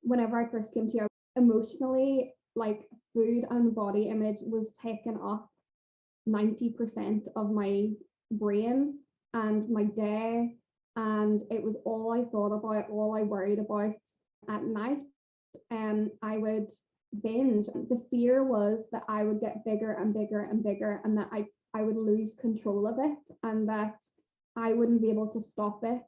whenever I first came to you, emotionally, like food and body image was taken up 90% of my brain and my day. And it was all I thought about, all I worried about at night. I would binge. The fear was that I would get bigger and bigger and bigger, and that I would lose control of it, and that I wouldn't be able to stop it.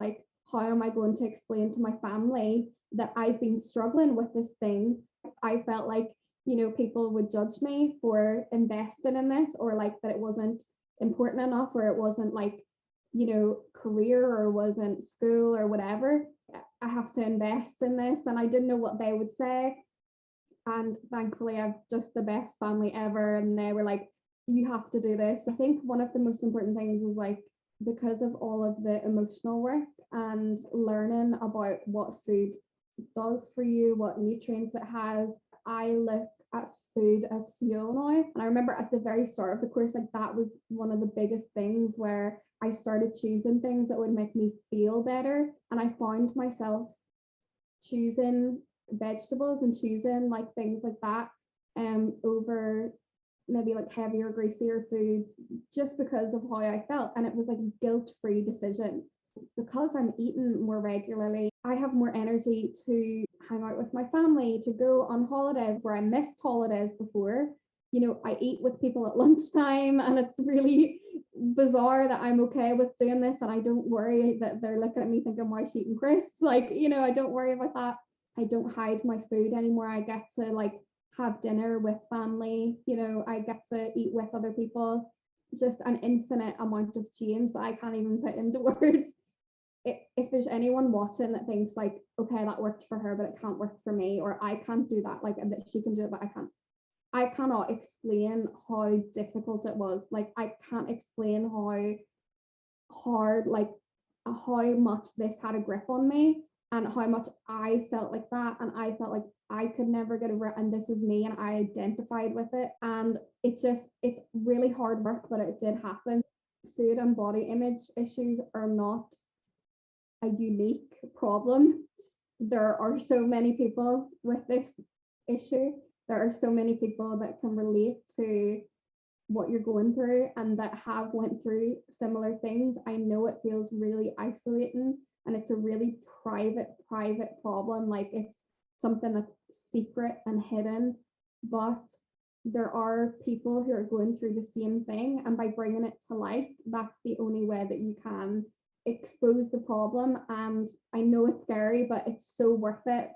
Like, how am I going to explain to my family that I've been struggling with this thing? I felt like, people would judge me for investing in this, or like that it wasn't important enough, or it wasn't like, career, or wasn't school or whatever. I have to invest in this, and I didn't know what they would say. And thankfully, I've just the best family ever, and they were like, you have to do this. I think one of the most important things is like, because of all of the emotional work and learning about what food does for you, what nutrients it has, I look at food as fuel now. And I remember at the very start of the course, like that was one of the biggest things where I started choosing things that would make me feel better. And I found myself choosing vegetables and choosing like things like that over maybe like heavier, greasier foods, just because of how I felt. And it was like a guilt-free decision. Because I'm eating more regularly, I have more energy to hang out with my family, to go on holidays where I missed holidays before. I eat with people at lunchtime, and it's really bizarre that I'm okay with doing this, and I don't worry that they're looking at me thinking, why is she eating crisps? Like, I don't worry about that. I don't hide my food anymore. I get to like have dinner with family, I get to eat with other people. Just an infinite amount of change that I can't even put into words. If there's anyone watching that thinks like, okay, that worked for her, but it can't work for me, or I can't do that, like that she can do it, but I cannot explain how difficult it was. Like, I can't explain how hard, like how much this had a grip on me, and how much I felt like that, and I felt like I could never get over it, and this is me, and I identified with it. And it's really hard work, but it did happen. Food and body image issues are not a unique problem. There are so many people with this issue. There are so many people that can relate to what you're going through, and that have went through similar things. I know it feels really isolating, and it's a really private problem. Like, it's something that's secret and hidden, but there are people who are going through the same thing, and by bringing it to light, that's the only way that you can expose the problem. And I know it's scary, but it's so worth it.